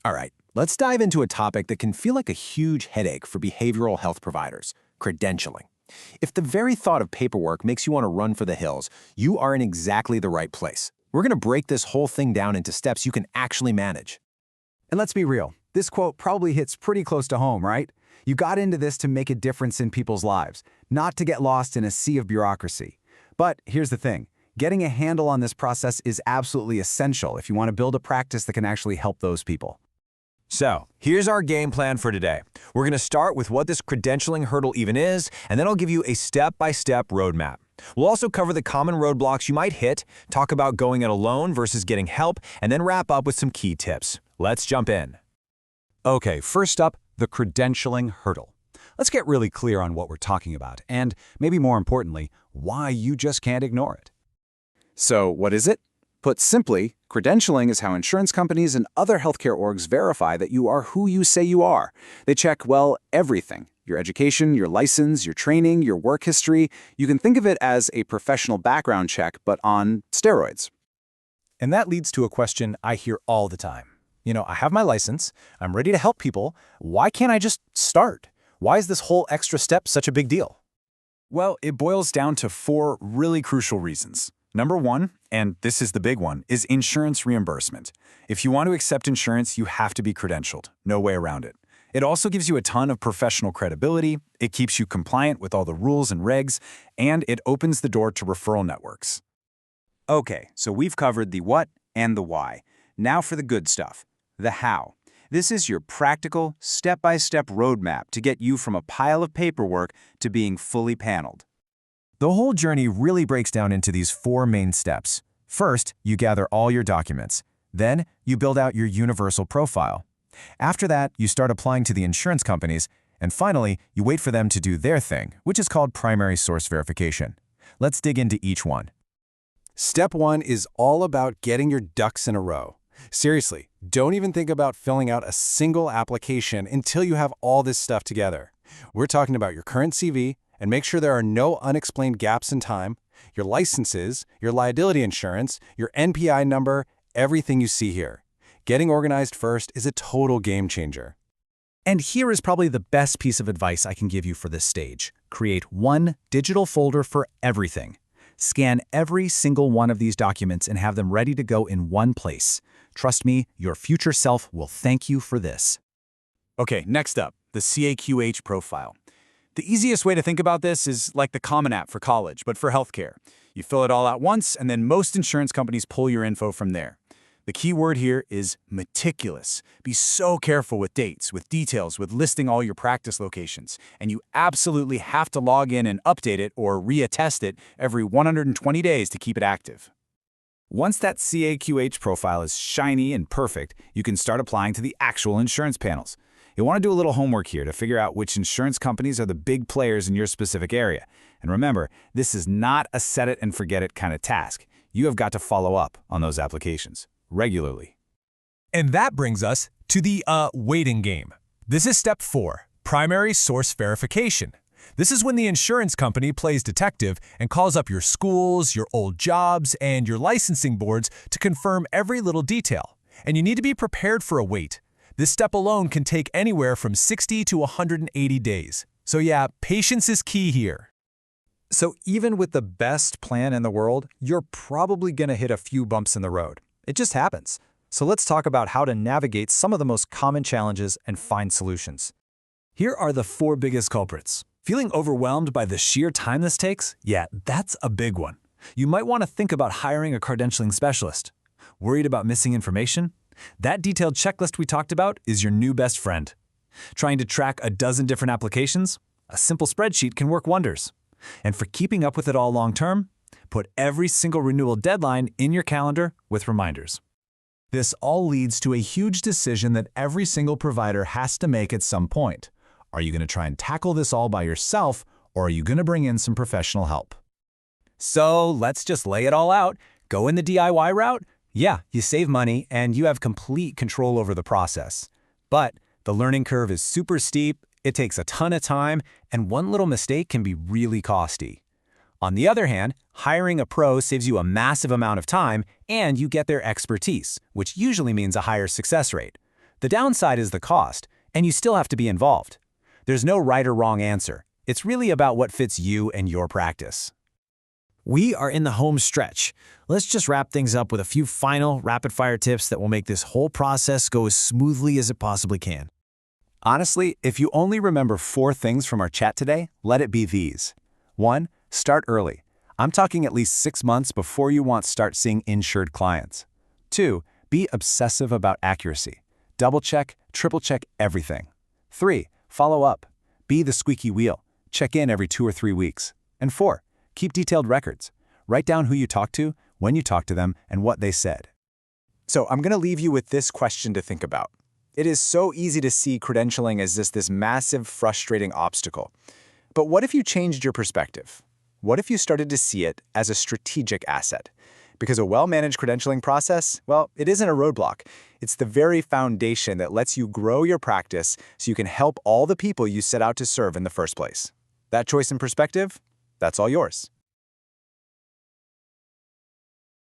All right, let's dive into a topic that can feel like a huge headache for behavioral health providers: credentialing. If the very thought of paperwork makes you want to run for the hills, you are in exactly the right place. We're going to break this whole thing down into steps you can actually manage. And let's be real, this quote probably hits pretty close to home, right? You got into this to make a difference in people's lives, not to get lost in a sea of bureaucracy. But here's the thing, getting a handle on this process is absolutely essential if you want to build a practice that can actually help those people. So, here's our game plan for today. We're going to start with what this credentialing hurdle even is, and then I'll give you a step-by-step roadmap. We'll also cover the common roadblocks you might hit, talk about going it alone versus getting help, and then wrap up with some key tips. Let's jump in. Okay, first up, the credentialing hurdle. Let's get really clear on what we're talking about, and maybe more importantly, why you just can't ignore it. So, what is it? Put simply, credentialing is how insurance companies and other healthcare orgs verify that you are who you say you are. They check, well, everything. Your education, your license, your training, your work history. You can think of it as a professional background check, but on steroids. And that leads to a question I hear all the time. I have my license, I'm ready to help people. Why can't I just start? Why is this whole extra step such a big deal? Well, it boils down to 4 really crucial reasons. Number 1, and this is the big one, is insurance reimbursement. If you want to accept insurance, you have to be credentialed. No way around it. It also gives you a ton of professional credibility, it keeps you compliant with all the rules and regs, and it opens the door to referral networks. Okay, so we've covered the what and the why. Now for the good stuff, the how. This is your practical, step-by-step roadmap to get you from a pile of paperwork to being fully paneled. The whole journey really breaks down into these 4 main steps. First, you gather all your documents. Then, you build out your universal profile. After that, you start applying to the insurance companies. And finally, you wait for them to do their thing, which is called primary source verification. Let's dig into each one. Step 1 is all about getting your ducks in a row. Seriously, don't even think about filling out a single application until you have all this stuff together. We're talking about your current CV, and make sure there are no unexplained gaps in time, your licenses, your liability insurance, your NPI number, everything you see here. Getting organized first is a total game changer. And here is probably the best piece of advice I can give you for this stage. Create one digital folder for everything. Scan every single one of these documents and have them ready to go in one place. Trust me, your future self will thank you for this. Okay, next up, the CAQH profile. The easiest way to think about this is like the Common App for college, but for healthcare. You fill it all out once, and then most insurance companies pull your info from there. The key word here is meticulous. Be so careful with dates, with details, with listing all your practice locations. And you absolutely have to log in and update it or reattest it every 120 days to keep it active. Once that CAQH profile is shiny and perfect, you can start applying to the actual insurance panels. You'll want to do a little homework here to figure out which insurance companies are the big players in your specific area. And remember, this is not a set it and forget it kind of task. You have got to follow up on those applications regularly. And that brings us to the waiting game. This is step 4, primary source verification. This is when the insurance company plays detective and calls up your schools, your old jobs, and your licensing boards to confirm every little detail. And you need to be prepared for a wait. This step alone can take anywhere from 60 to 180 days. So yeah, patience is key here. So even with the best plan in the world, you're probably going to hit a few bumps in the road. It just happens. So let's talk about how to navigate some of the most common challenges and find solutions. Here are the 4 biggest culprits. Feeling overwhelmed by the sheer time this takes? Yeah, that's a big one. You might want to think about hiring a credentialing specialist. Worried about missing information? That detailed checklist we talked about is your new best friend. Trying to track a dozen different applications? A simple spreadsheet can work wonders. And for keeping up with it all long-term, put every single renewal deadline in your calendar with reminders. This all leads to a huge decision that every single provider has to make at some point. Are you going to try and tackle this all by yourself, or are you going to bring in some professional help? So let's just lay it all out. Go in the DIY route? Yeah, you save money and you have complete control over the process. But the learning curve is super steep, it takes a ton of time, and one little mistake can be really costly. On the other hand, hiring a pro saves you a massive amount of time and you get their expertise, which usually means a higher success rate. The downside is the cost, and you still have to be involved. There's no right or wrong answer. It's really about what fits you and your practice. We are in the home stretch. Let's just wrap things up with a few final rapid-fire tips that will make this whole process go as smoothly as it possibly can. Honestly, if you only remember 4 things from our chat today, let it be these. 1. Start early. I'm talking at least 6 months before you want to start seeing insured clients. 2. Be obsessive about accuracy. Double-check, triple-check everything. 3. Follow up. Be the squeaky wheel. Check in every 2 or 3 weeks. And 4. Keep detailed records. Write down who you talked to, when you talked to them, and what they said. So I'm going to leave you with this question to think about. It is so easy to see credentialing as just this massive, frustrating obstacle. But what if you changed your perspective? What if you started to see it as a strategic asset? Because a well-managed credentialing process, well, it isn't a roadblock. It's the very foundation that lets you grow your practice so you can help all the people you set out to serve in the first place. That choice and perspective, that's all yours.